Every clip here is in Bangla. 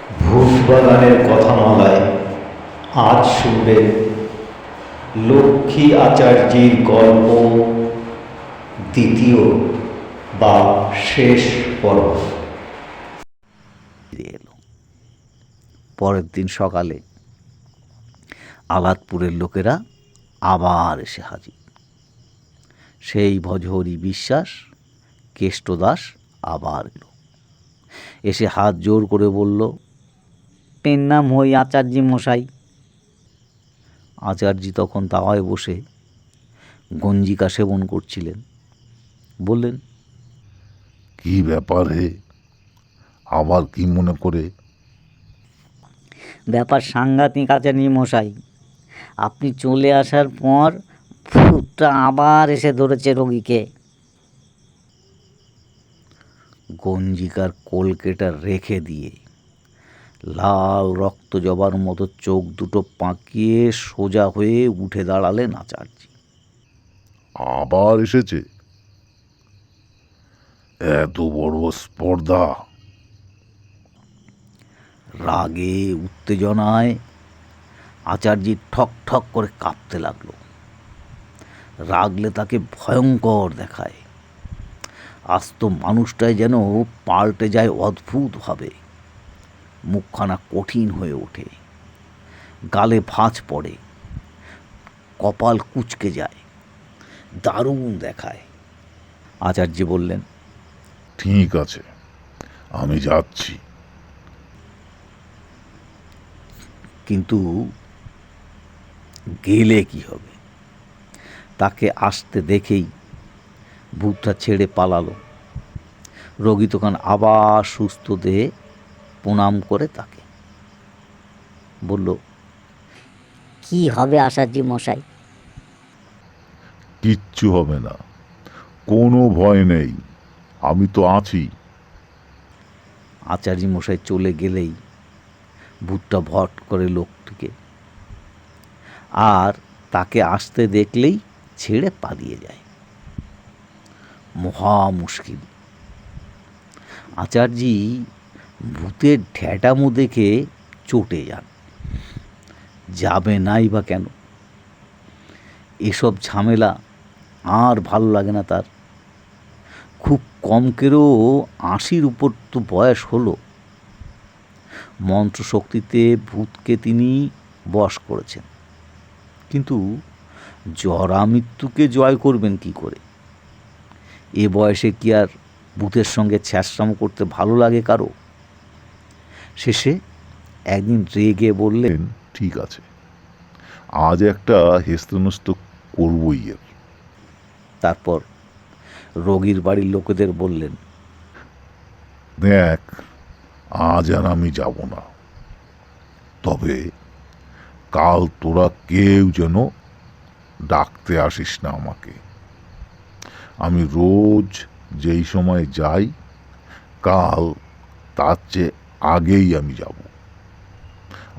ভূতবাগানের কথামালায় আজ শুনবে লক্ষ্মী আচার্যের গল্প, দ্বিতীয় বা শেষ পর্ব। এলো পরের দিন সকালে আলাদপুরের লোকেরা আবার এসে হাজির। সেই ভজহরি বিশ্বাস, কেষ্টদাস আবার এলো, এসে হাত জোর করে বলল, পেন নাম হই আচার্যি মশাই। আচার্যি তখন দাওয়ায় বসে গঞ্জিকা সেবন করছিলেন। বললেন, কি ব্যাপার হে, আবার কি মনে করে? ব্যাপার সাংঘাতিক আচার্যি মশাই। আপনি চলে আসার পর ভূতটা আবার এসে ধরেছে রোগীকে। গঞ্জিকার কলকেটা রেখে দিয়ে লাল রক্ত জবার মতো চোখ দুটো পাকিয়ে সোজা হয়ে উঠে দাঁড়ালেন আচার্যি। আবার এসেছে? এত বড় স্পর্ধা! রাগে উত্তেজনায় আচার্যি ঠক ঠক করে কাঁপতে লাগলো। রাগলে তাকে ভয়ঙ্কর দেখায়। আস্ত মানুষটাই যেন পাল্টে যায় অদ্ভুতভাবে। মুখখানা কঠিন হয়ে ওঠে, গালে ভাঁজ পড়ে, কপাল কুঁচকে যায়, দারুণ দেখায়। আচার্য বললেন, ঠিক আছে, আমি যাচ্ছি। কিন্তু গেলে কি হবে? তাকে আসতে দেখেই ভূতটা ছেড়ে পালালো। রোগী তখন আবার সুস্থ দেহে প্রণাম করে তাকে বলল, কি হবে আচার্যি মশাই? কিচ্ছু হবে না, কোনো ভয় নেই, আমি তো আছি। আচার্য মশাই চলে গেলেই ভূতটা ভট করে লোকটিকে, আর তাকে আসতে দেখলেই ছেড়ে পালিয়ে যায়। মহা মুশকিল। আচার্যি ভূতের ঢ্যাঁটামো দেখে চটে যান। যাবে নাই বা কেন? এসব ঝামেলা আর ভালো লাগে না তার। খুব কমকেরও ৮০-র উপর তো বয়স হলো। মন্ত্রশক্তিতে ভূতকে তিনি বশ করেছেন, কিন্তু জরা মৃত্যুকে জয় করবেন কি করে? এ বয়সে কি আর ভূতের সঙ্গে ছ্যাঁচড়ামো করতে ভালো লাগে কারো? শেষে একদিন রেগে বললেন, ঠিক আছে, আজ একটা হেস্তনেস্ত করবই এর। তারপর রোগীর বাড়ির লোকেদের বললেন, দেখ, আজ আর আমি যাব না, তবে কাল তোরা কেউ যেন ডাকতে আসিস না আমাকে। আমি রোজ যেই সময় যাই, কাল তার চেয়ে আগেই আমি যাব।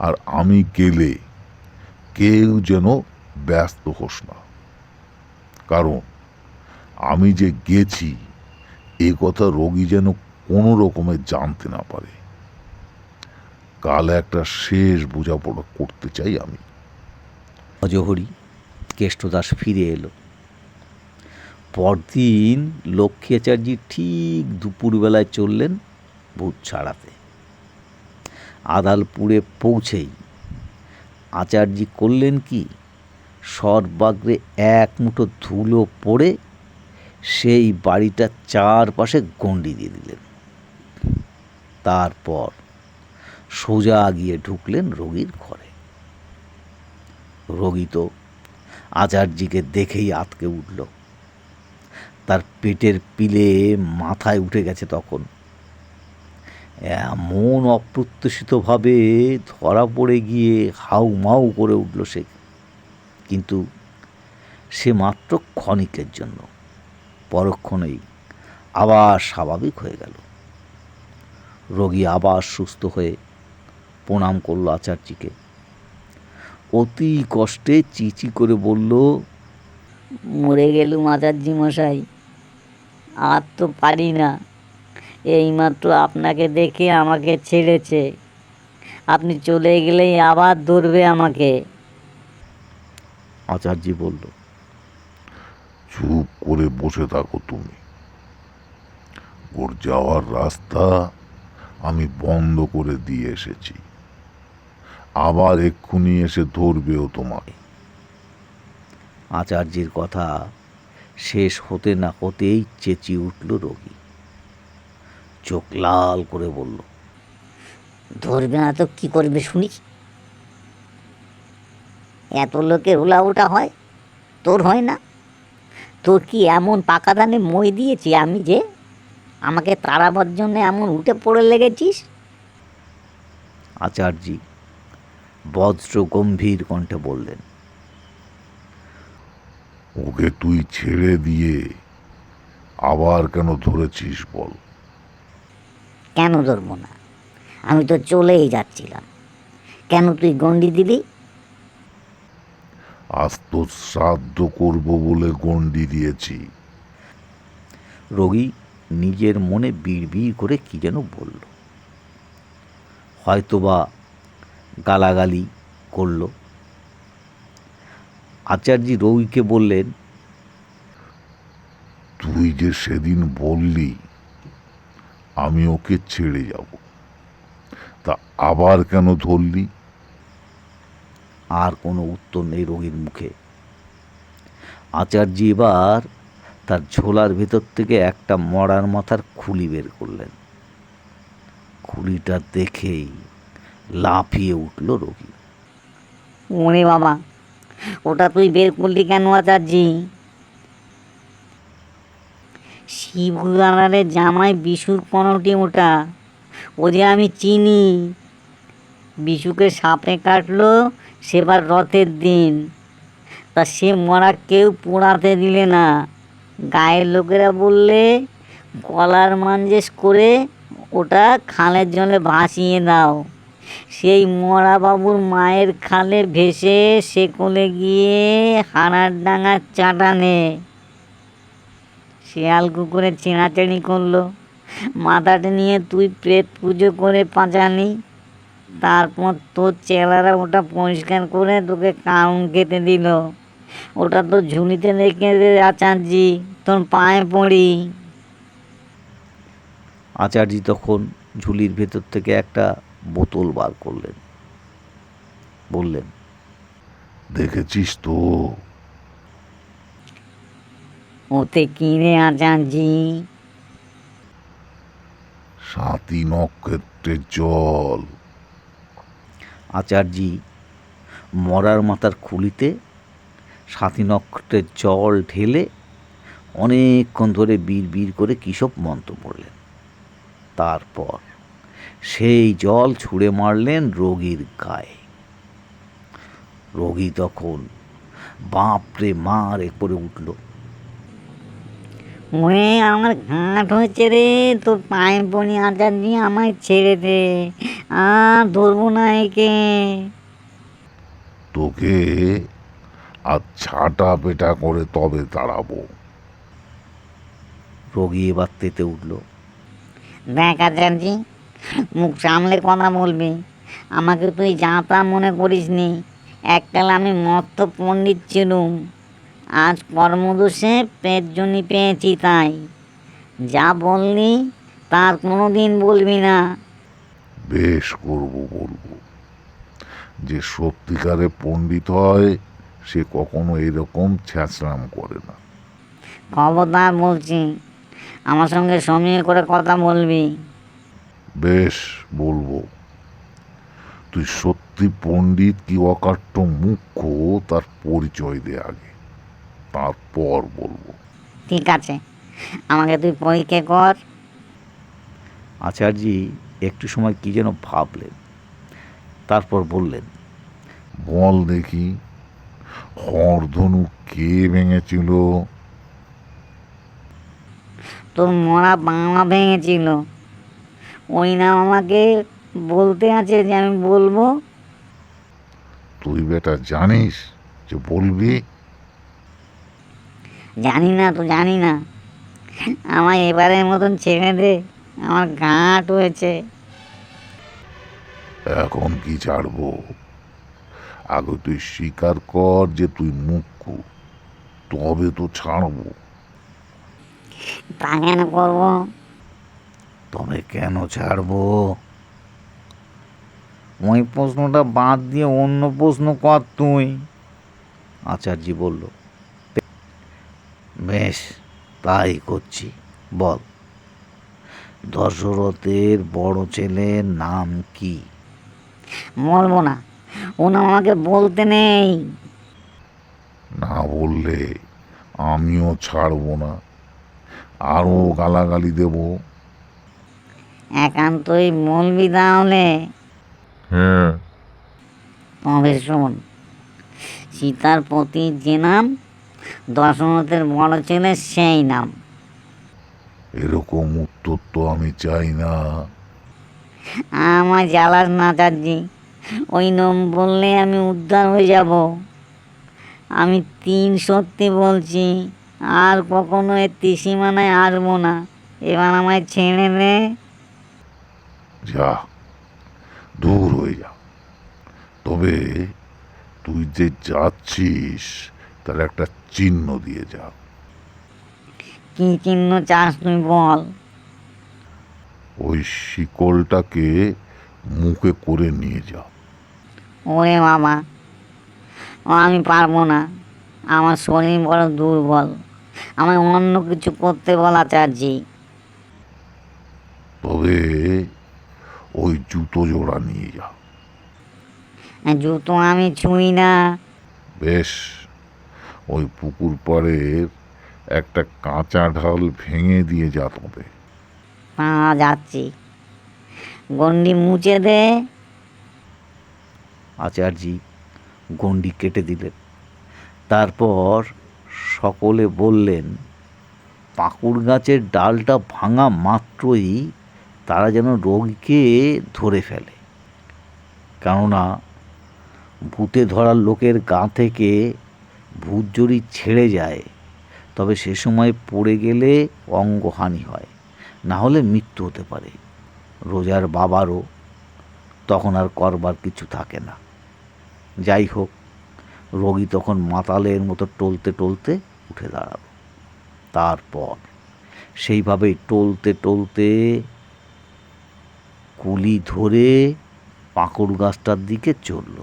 আর আমি গেলে কেউ যেন ব্যস্ত হোস না, কারণ আমি যে গেছি এ কথা রোগী যেন কোনো রকমে জানতে না পারে। কাল একটা শেষ বোঝাপড়া করতে চাই আমি। অজহরি কেষ্টদাস ফিরে এলো। পরদিন লক্ষ্মী আচার্যি ঠিক দুপুরবেলায় চললেন ভূত ছাড়াতে। আদালপুরে পৌঁছেই আচার্যি করলেন কি, সর্বাগ্রে এক মুঠো ধুলো পড়ে সেই বাড়িটার চারপাশে গণ্ডি দিয়ে দিলেন। তারপর সোজা গিয়ে ঢুকলেন রোগীর ঘরে। রোগী তো আচার্যিকে দেখেই আঁতকে উঠল। তার পেটের পিলে মাথায় উঠে গেছে তখন। এমন অপ্রত্যাশিতভাবে ধরা পড়ে গিয়ে হাউ মাউ করে উঠল সে, কিন্তু সে মাত্র ক্ষণিকের জন্য। পরক্ষণেই আবার স্বাভাবিক হয়ে গেল। রোগী আবার সুস্থ হয়ে প্রণাম করল আচার্যিকে। অতি কষ্টে চিচি করে বলল, মরে গেলুম আচার্যি মশাই, আর তো পারি না। এইমাত্র আপনাকে দেখে আমাকে ছেড়েছে। আপনি চলে গেলেই আবার ধরবে আমাকে। আচার্যি বলল, চুপ করে বসে থাকো তুমি। ওর যাওয়ার রাস্তা আমি বন্ধ করে দিয়ে এসেছি, আবার এক্ষুনি এসে ধরবেও তোমাকে। আচার্যের কথা শেষ হতে না হতেই চেঁচিয়ে উঠল রোগী। চোখ লাল করে বলল, ধরবে না তো কি করবে শুনি? এত লোকের হুলাহুটা হয়, তোর হয় না? তোর কি এমন পাকা ধানে মই দিয়েছি আমি যে আমাকে তাড়াবার জন্য এমন উঠে পড়ে লেগেছিস? আচার্যি বজ্র গম্ভীর কণ্ঠে বললেন, ওকে তুই ছেড়ে দিয়ে আবার কেন ধরেছিস বল? কেন ধরবো না? আমি তো চলেই যাচ্ছিলাম, কেন তুই গন্ডি দিলি? আজ তো শ্রাদ্ধ করব বলে গণ্ডি দিয়েছি। রোগী নিজের মনে বিড়বিড় করে কি যেন বলল, হয়তোবা গালাগালি করল। আচার্যি রোগীকে বললেন, তুই যে সেদিন বললি আমি ওকে ছেড়ে যাব, তা আবার কেন ধরলি? আর কোনো উত্তর নেই রোগীর মুখে। আচার্যি এবার তার ঝোলার ভেতর থেকে একটা মড়ার মাথার খুলি বের করলেন। খুলিটা দেখেই লাফিয়ে উঠল রোগী। ওরে বাবা, ওটা তুই বের করলি কেন আচার্যি? শিবুদারের জামাই বিশুর পনটি ওটা, ও যে আমি চিনি। বিশুকে সাপে কাটলো সেবার রথের দিন, তা সে মরা কেউ পোড়াতে দিলে না। গায়ের লোকেরা বললে কলার মাঞ্জেস করে ওটা খালের জলে ভাসিয়ে দাও। সেই মরা বাবুর মায়ের খালে ভেসে সে কোলে গিয়ে হাড়ার ডাঙার চাটানে শেয়াল কুকুরে চেনাচেনি করলো। মাথাটা নিয়ে তুই প্রেত পুজো করে পাঁচানি, তারপর তোর চেলারা ওটা পরিষ্কার করে তোকে কাউন খেতে দিল। ওটা তো ঝুলিতে রেখে দে আচার্যি, তোর পায়ে পড়ি। আচার্যি তখন ঝুলির ভেতর থেকে একটা বোতল বার করলেন, বললেন, দেখেছিস তো? ওতে কি রে আচার্যি? সাতী নক্ষত্রের জল। আচার্যি মরার মাথার খুলিতে সাতী নক্ষত্রের জল ঢেলে অনেকক্ষণ ধরে বিড় করে কিসব মন্ত্র পড়লেন। তারপর সেই জল ছুঁড়ে মারলেন রোগীর গায়ে। রোগী তখন বাপরে মারে করে উঠল। ওরে আমার ঘাট হয়েছে রে, তোর পায়ে পড়ি আচার্যি, আমায় ছেড়ে দে, আর ধরবো না একে। তোকে আর ছাটা পেটা করে তবে তাড়াবো। রোগী এবার তেতে উঠল। দেখ আচার্যি, মুখ সামলে কথা বলবি, আমাকে তুই যা তা মনে করিস নি। এককাল আমি মত্ত পণ্ডিত ছিলুম, আজ কর্মদোষে পেটজনি পেয়েছি, তাই যা বললি তার কোনো দিন বলবি না। বেশ করবো, বলবো। যে সত্যিকারে পণ্ডিত হয় সে কখনো এরকম ছ্যাঁচড়াম করে না। খবরদার বলছি, আমার সঙ্গে সমীহ করে কথা বলবি। বেশ, বলবো। তুই সত্যি পণ্ডিত কি অকাট্য মুখ্য তার পরিচয় দে আগে, তারপর বলবো। ঠিক আছে, আমাকে তুই পরীক্ষা কর। আচার্যি একটু সময় কি যেন ভাবলেন, তারপর বললেন, বল দেখি, হরধনু কে ভেঙেছিল? তোর মরা বাংলা ভেঙেছিল। ওই নাম আমাকে বলতে আছে যে আমি বলবো? তুই বেটা জানিস যে বলবি? জানি না তো জানি না, আমায় এবারের মতন ছেড়ে দে, আমার ঘাট হয়েছে। এখন কি ছাড়বো? আগে তুই স্বীকার কর যে তুই মুখ্য, তবে তো ছাড়বো। তা কেন করবো? তবে কেন ছাড়বো? ওই প্রশ্নটা বাদ দিয়ে অন্য প্রশ্ন কর তুই। আচার্যি বলল, বেশ, তাই করছি। বল, দশরথের বড় ছেলের নাম কি? বলবো না, ও নাম আমাকে বলতে নেই। না বললে আমিও ছাড়বো না, আরো গালাগালি দেব। একান্তই বলবি তাহলে? হ্যাঁ। তবে শোন, সীতার প্রতি যে নাম, দশরথের বড় ছেলে সেই নাম। এরকম উত্তর তো আমি চাই না। আমার জ্বালাস না চাচ্ছি, ওই নাম বললে আমি উদ্ধার হয়ে যাব। আমি তিন সত্যি বলছি, আর কখনো এর ত্রিসীমানায় আসবো না। এবার আমায় ছেড়ে দে। যা, দূর হয়ে যা। তবে তুই যে যাচ্ছিস তার একটা চিহ্ন দিয়ে যা। কি চিহ্ন চাস তুই বল? ওই শিকলটাকে মুখে করে নিয়ে যা। ওরে বাবা, আমি পারবো না, আমার শরীর বড় দুর্বল। আমায় অন্য কিছু করতে বল আচার্যি। তবে ওই জুতো জোড়া নিয়ে যা। জুতো আমি ছুঁই না। বেশ, ওই পুকুর পাড়ের একটা কাঁচা ঢাল ভেঙে দিয়ে যা। তবে যাচ্ছি, গন্ডি মুছে দে। আচার্যি গণ্ডি কেটে দিলেন। তারপর সকলে বললেন, পাকুড় গাছের ডালটা ভাঙা মাত্রই তারা যেন রোগীকে ধরে ফেলে। কেননা ভূতে ধরার লোকের গা থেকে ভূত যদি ছেড়ে যায়, তবে সে সময় পড়ে গেলে অঙ্গহানি হয়, না হলে মৃত্যু হতে পারে। রোজার বাবারও তখন আর করবার কিছু থাকে না। যাই হোক, রোগী তখন মাতালের মতো টলতে টলতে উঠে দাঁড়াল। তারপর সেইভাবেই টলতে টলতে কুলি ধরে পাকুড় গাছটার দিকে চলল।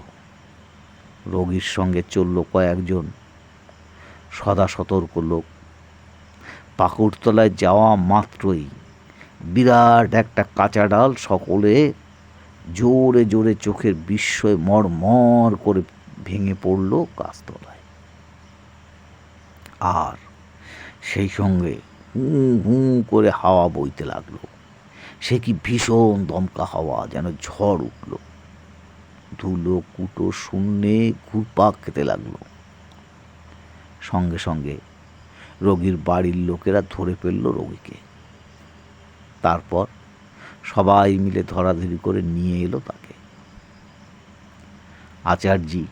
রোগীর সঙ্গে চলল কয়েকজন সদা সতর্ক লোক। পাকুড়তলায় যাওয়া মাত্রই বিরাট একটা কাঁচা ডাল সকলে জোরে জোরে চোখের বিস্ময় মড়মড় করে ভেঙে পড়ল গাছতলায়। আর সেই সঙ্গে হু হু করে হাওয়া বইতে লাগলো। সে কি ভীষণ দমকা হাওয়া, যেন ঝড় উঠল। ধুলো কুটো শূন্যে ঘুরপাক খেতে লাগলো। সঙ্গে সঙ্গে রোগীর বাড়ির লোকেরা ধরে ফেলল রোগীকে। তারপর সবাই মিলে ধরাধরি করে নিয়ে এলো তাকে। আচার্যি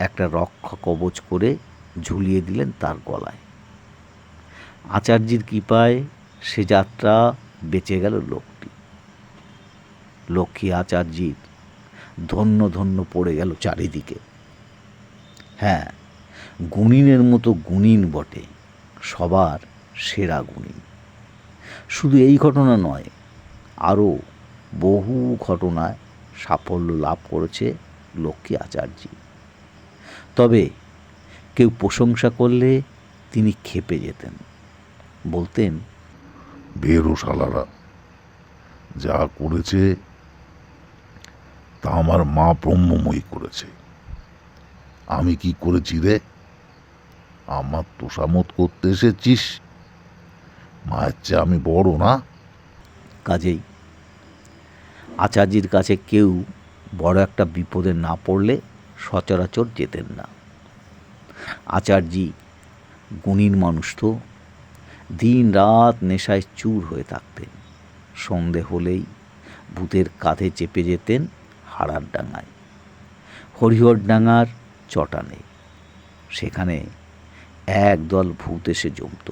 একটা রক্ষা কবচ করে ঝুলিয়ে দিলেন তার গলায়। আচার্যির কৃপায় সে যাত্রা বেঁচে গেল লোকটি। লক্ষ্মী আচার্যির ধন্য ধন্য পড়ে গেল চারিদিকে। হ্যাঁ, গুণিনের মতো গুণিন বটে, সবার সেরা গুণিন। শুধু এই ঘটনা নয়, আরও বহু ঘটনায় সাফল্য লাভ করেছে লক্ষ্মী আচার্যি। তবে কেউ প্রশংসা করলে তিনি ক্ষেপে যেতেন, বলতেন, বেরো শালারা, যা করেছে তা আমার মা ব্রহ্মময়ী করেছে। আমি কি করেছি রে? আমার তোষামত করতে এসেছিস? মায়ের চেয়ে আমি বড় না? কাজেই আচার্যির কাছে কেউ বড় একটা বিপদে না পড়লে সচরাচর যেতেন না। আচার্যি গুণীন মানুষ তো, দিন রাত নেশায় চুর হয়ে থাকতেন। সন্ধে হলেই ভূতের কাঁধে চেপে যেতেন হাড়ার ডাঙায়, হরিহর ডাঙার চটানে। সেখানে একদল ভূত এসে জমত,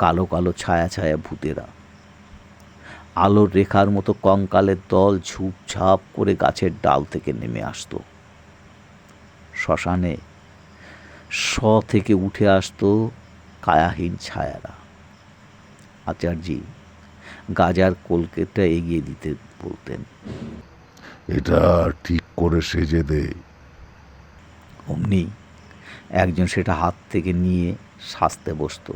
কালো কালো ছায়া ছায়া ভূতেরা। আলোর রেখার মতো কঙ্কালের দল ঝুপঝাপ করে গাছের ডাল থেকে নেমে আসতো। শ্মশানে থেকে উঠে আসতো কায়াহীন ছায়ারা। আচার্যি গাজার কলকেটা এগিয়ে দিতে বলতেন। এটা ঠিক করে সেজে দে। অমনি একজন সেটা হাত থেকে নিয়ে সাজতে বসত।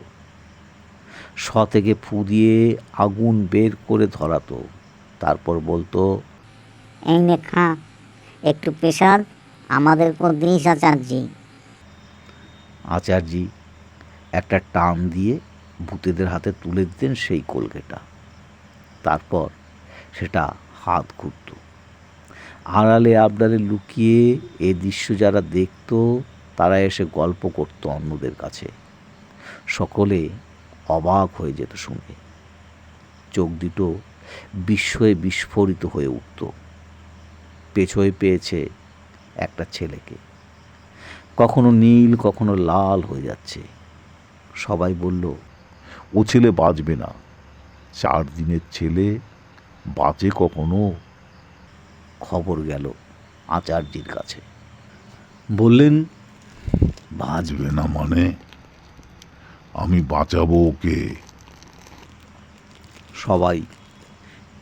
থেকে ফু দিয়ে আগুন বের করে ধরাতো। তারপর বলতো, এই নে খা, একটু পেশাদ আমাদের উপর দিস আচার্যি। আচার্যি একটা টান দিয়ে ভূতেদের হাতে তুলে দিতেন সেই কলকেটা। তারপর সেটা হাত ঘুরত। আড়ালে আবডালে লুকিয়ে এ দৃশ্য যারা দেখত তারা এসে গল্প করত অন্যদের কাছে। সকলে অবাক হয়ে যেত শুনে। চোখ দুটো বিস্ময়ে বিস্ফোরিত হয়ে উঠত। পেছনে পেয়েছে একটা ছেলেকে, কখনো নীল কখনো লাল হয়ে যাচ্ছে। সবাই বলল, ও ছেলে বাঁচবে না, 4 দিনের ছেলে, বাঁচে কখনো? খবর গেল আচার্যির কাছে। বললেন, বাঁচবে না মানে? আমি বাঁচাবো ওকে। সবাই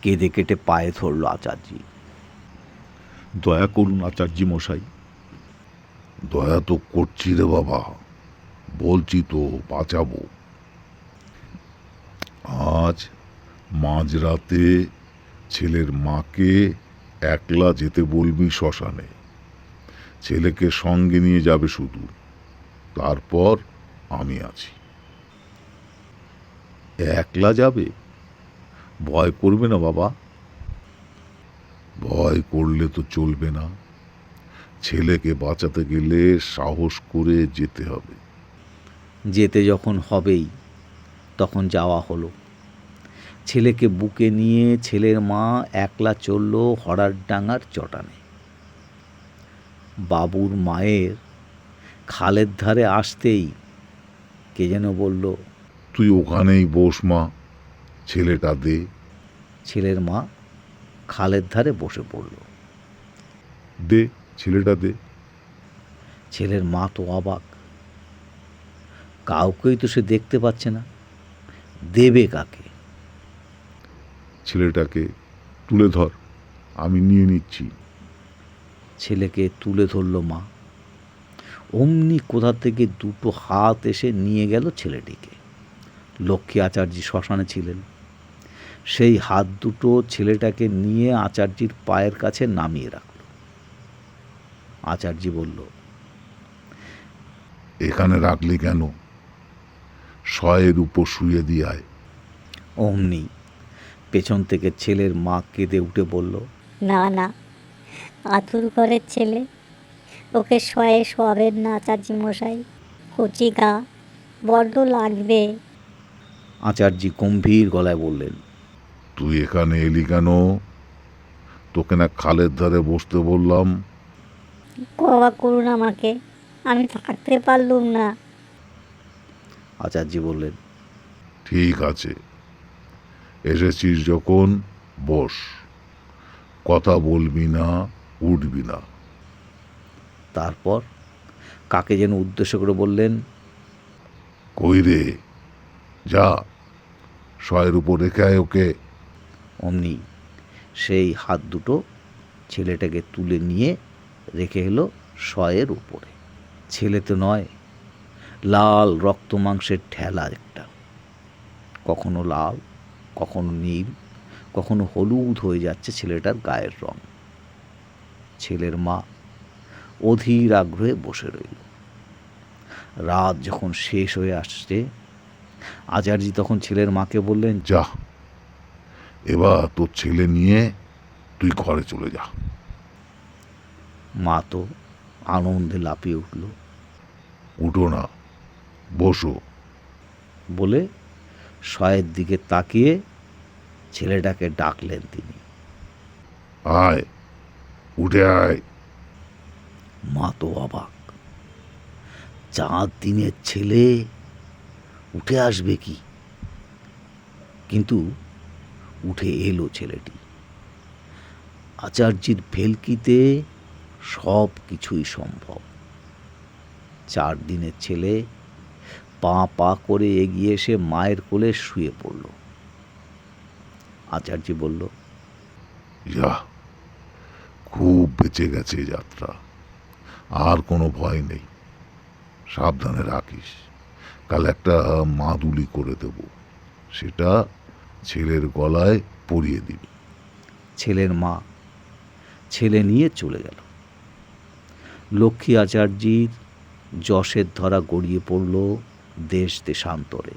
কেঁদে কেটে পায়ে ধরল আচার্যি। দয়া করুন আচার্যি মশাই। দয়া তো করছি রে বাবা, বলছি তো বাঁচাবো। আজ মাঝরাতে ছেলের মাকে একলা যেতে বলবি শ্মশানে। ছেলেকে সঙ্গে নিয়ে যাবে শুধু, তারপর আমি আছি। একলা যাবে? ভয় করবে না বাবা? ভয় করলে তো চলবে না। ছেলেকে বাঁচাতে গেলে সাহস করে যেতে হবে। যেতে যখন হবেই তখন যাওয়া হলো। ছেলেকে বুকে নিয়ে ছেলের মা একলা চলল হরারডাঙ্গার চটানে। বাবুর মায়ের খালের ধারে আসতেই কে যেন বলল, তুই ওখানেই বস মা, ছেলেটা দে। ছেলের মা খালের ধারে বসে পড়ল। দে, ছেলেটা দে। ছেলের মা তো অবাক, কাউকেই তো সে দেখতে পাচ্ছে না, দেবে কাকে? ছেলেটাকে তুলে ধর, আমি নিয়ে নিচ্ছি। ছেলেকে তুলে ধরল মা। অমনি কোথা থেকে 2টো হাত এসে নিয়ে গেল ছেলেটিকে। লক্ষ্মী আচার্যি শ্মশানে ছিলেন। সেই হাত দুটো ছেলেটাকে নিয়ে আচার্যির পায়ের কাছে নামিয়ে রাখল। আচার্যি বলল, এখানে রাখলি কেন? শয়ের উপর শুয়ে দিয়ায়। অমনি পেছন থেকে ছেলের মা কেঁদে উঠে বলল, না না, আতুর ঘরের ছেলে, ওকে শয়ে শোয়াবেন না আচার্যি মশাই, কচি গা, বড্ড লাগবে। আচার্যি গম্ভীর গলায় বললেন, তুই এখানে এলি কেন? তোকে না খালের ধারে বসতে বললাম? ক্ষমা করুন আমাকে, আমি থাকতে পারলুম না। আচার্যি বললেন, ঠিক আছে, এসেছিস যখন বস, কথা বলবি না, উঠবি না। তারপর কাকে যেন উদ্দেশ্য করে বললেন, কই রে, যা শয়ের উপর রেখে আয় ওকে। অমনি সেই হাত দুটো ছেলেটাকে তুলে নিয়ে রেখে এলো শয়ের উপরে। ছেলে তো নয়, লাল রক্ত মাংসের ঠেলা একটা, কখনো লাল কখনো নীল কখনো হলুদ হয়ে যাচ্ছে ছেলেটার গায়ের রং। ছেলের মা অধীর আগ্রহে বসে রইল। রাত যখন শেষ হয়ে আসছে, আচার্যি তখন ছেলের মাকে বললেন, যা, এবার তোর ছেলে নিয়ে তুই ঘরে চলে যা। মা তো আনন্দে লাফিয়ে উঠল। উঠো না, বসো। বলে শয়ের দিকে তাকিয়ে ছেলেটাকে ডাকলেন তিনি। আয়, উঠে আয়। মা তো অবাক, 4 দিনের ছেলে উঠে আসবে কি? কিন্তু উঠে এলো ছেলেটি। আচার্যের ভেলকিতে সব কিছুই সম্ভব। 4 দিনের ছেলে পা পা করে এগিয়ে এসে মায়ের কোলে শুয়ে পড়ল। আচার্য বলল, যা, খুব বেঁচে গেছে এই যাত্রা, আর কোনো ভয় নেই। সাবধানে রাখিস, কাল একটা মাদুলি করে দেব, সেটা ছেলের গলায় পরিয়ে দিবি। ছেলের মা ছেলে নিয়ে চলে গেল। লক্ষ্মী আচার্যির যশের ধরা গড়িয়ে পড়ল দেশ দেশান্তরে।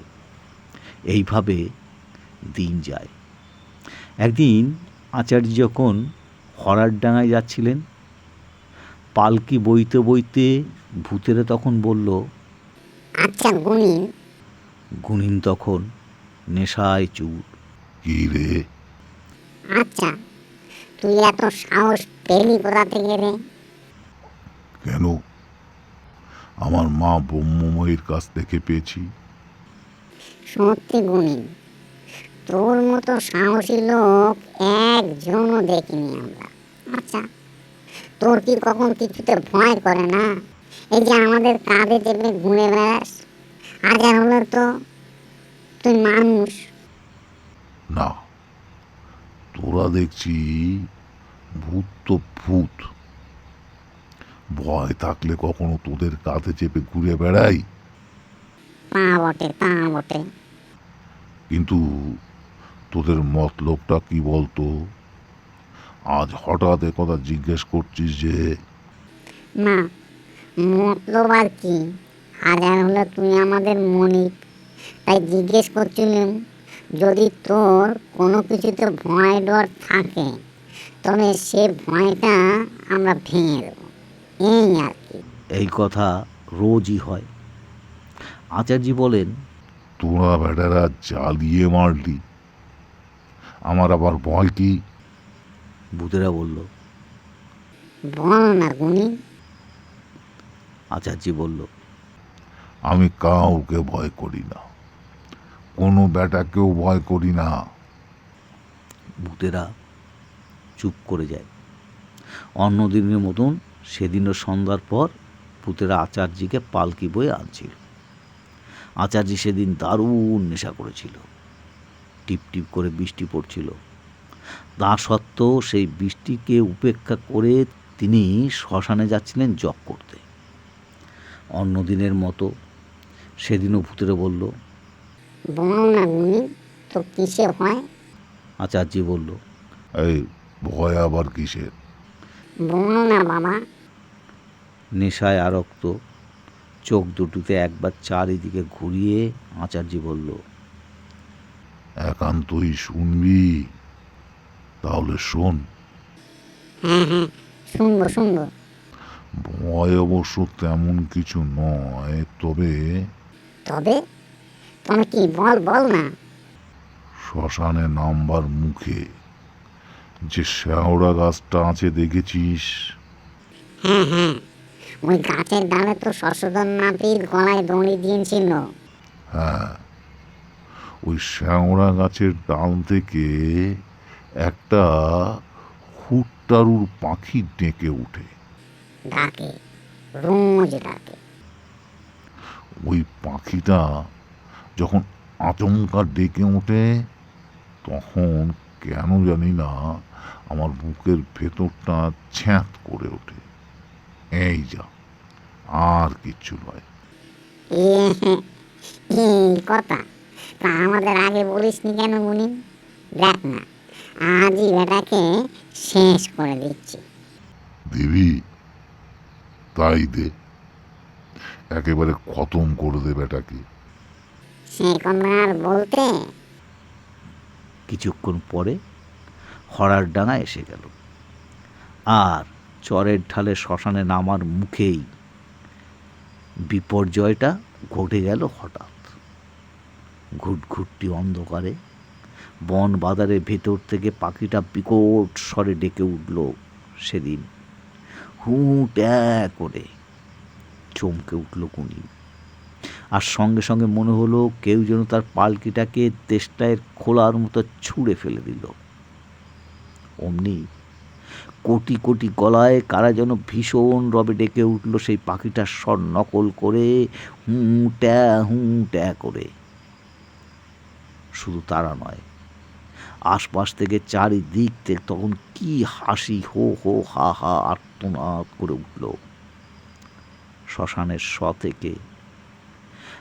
এইভাবে দিন যায়। একদিন আচার্য যখন হরারডাঙ্গায় যাচ্ছিলেন, পালকি বইতে বইতে ভূতেরা তখন বলল, আচ্ছা গুণী, গুণিন তখন নেশায় চুর। কি রে? আচ্ছা তুই এত সাহস পেলি কোথা থেকে রে? কেন? আমার মা ব্রহ্মময়ীর কাছ থেকে পেয়েছি। সত্যি গুণী, তোর মতো সাহসী লোক একজনও দেখিনি আমরা। আচ্ছা তোর কি কখন কিছুতে ভয় করে না? এই যে আমাদের কাঁধে চেপে ঘুরে বেড়াস, আজ আর হলে তো তুই মানুষ। না, তোরা দেখছি ভূত তো ভূত। ভয় থাকলে কখনো তোদের কাঁধে চেপে ঘুরে বেড়াই? তা বটে, তা বটে। কিন্তু তোদের মতলবটা কি বলতো? আজ হঠাৎ কথা জিজ্ঞেস করছিস যে? না, মতলব আর কি, আজ আর হলে তুই আমাদের মনিক, তাই জিজ্ঞেস করছিলাম যদি তোর কোনো কিছুতে ভয় ডর থাকে তবে সে ভয়টা আমরা ভেঙে দেবো, এই আর কি। এই কথা রোজই হয়। আচার্য বলেন, তোরা বেটারা জ্বালিয়ে মারলি, আমার আবার ভয় কি? ভূতেরা বলল। বল না গুণী। আচার্য বলল, আমি কাউকে ভয় করি না, কোনো বেটাকেও ভয় করি না। ভূতেরা চুপ করে যায়। অন্যদিনের মতন সেদিনও সন্ধ্যার পর ভূতেরা আচার্যকে পালকি বয়ে আনছিল। আচার্য সেদিন দারুণ নেশা করেছিল। টিপ টিপ করে বৃষ্টি পড়ছিল। তা সত্ত্বেও সেই বৃষ্টিকে উপেক্ষা করে তিনি শ্মশানে যাচ্ছিলেন জপ করতে। অন্যদিনের মতো সেদিনও ভূতেরা বলল, বল না গুণী, তো কিসে ভয়? আচার্য বলল, এই ভয় আবার কিসের? বল না বাবা। নেশায় আরক্ত চোখ দুটিতে একবার চারিদিকে ঘুরিয়ে আচার্য বলল, একান্তই শুনবি? তাহলে শোন। হ্যাঁ হ্যাঁ, শুনবো শুনবো। ভয় অবশ্য তেমন কিছু নয়, তবে তবে তবে কি, বল বল না। শ্মশানে নামবার মুখে যে শেওড়া গাছটা আছে দেখেছিস? হ্যাঁ হ্যাঁ, ওই গাছের ডালে তো শশধর নাপিত গলায় দড়ি দিয়েছিল। হ্যাঁ, ওই শেওড়া গাছের ডাল থেকে একটা হুট্টারুর পাখি ডেকে উঠে। ডাকে, রোজ ডাকে। ওই পাখিটা যখন আচমকা ডেকে ওঠে তখন কেন জানি না আমার বুকের ভেতরটা ছ্যাঁত করে ওঠে। এই যা, আর কিচ্ছু নয়। এই কথা, তা আমাদের আগে বলিসনি কেন গুণী? দেখ না, আজই বেটাকে শেষ করে দিচ্ছি। দিবি? তাই দে, একেবারে খতম করে দে বেটাকে। সে কথা আর বলতে। কিছুক্ষণ পরে হরারডাঙ্গা এসে গেল। আর চরের ঢালে শ্মশানে নামার মুখেই বিপর্যয়টা ঘটে গেল হঠাৎ। ঘুটঘুটটি অন্ধকারে বন বাদারের ভেতর থেকে পাখিটা বিকট স্বরে ডেকে উঠল সেদিন, হু ট্যা করে। চমকে উঠল গুণী। আর সঙ্গে সঙ্গে মনে হলো কেউ যেন তার পালকিটাকে তেষ্টায়ের খোলার মতো ছুঁড়ে ফেলে দিল। অমনি কোটি কোটি গলায় কারা যেন ভীষণ রবে ডেকে উঠল সেই পাখিটার স্বর নকল করে, হু ট্যা করে। শুধু তারা নয়, আশপাশ থেকে চারিদিক থেকে তখন কি হাসি, হো হো হা হা আর্তনাদ করে উঠল। শ্মশানের থেকে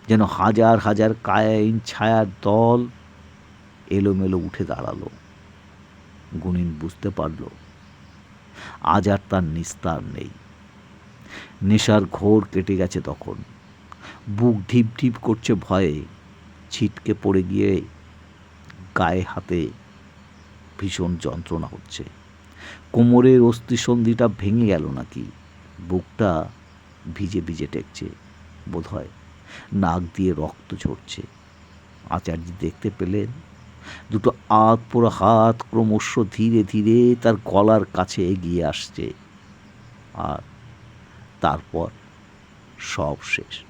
যেন হাজার হাজার কায়াইন ছায়ার দল এলোমেলো উঠে দাঁড়ালো। গুনিন বুঝতে পারল আজ আর তার নিস্তার নেই। নেশার ঘোর কেটে গেছে তখন। বুক ঢিপ ঢিপ করছে ভয়ে। ছিটকে পড়ে গিয়ে গায়ে হাতে ভীষণ যন্ত্রণা হচ্ছে। কোমরের অস্থিসন্ধিটা ভেঙে গেল নাকি। বুকটা ভিজে ভিজে টেকছে, বোধহয় নাক দিয়ে রক্ত ঝরছে। আচার্য দেখতে পেলেন দুটো আধপোড়া হাত ক্রমশ ধীরে ধীরে তার গলার কাছে এগিয়ে আসছে। আর তারপর সব শেষ।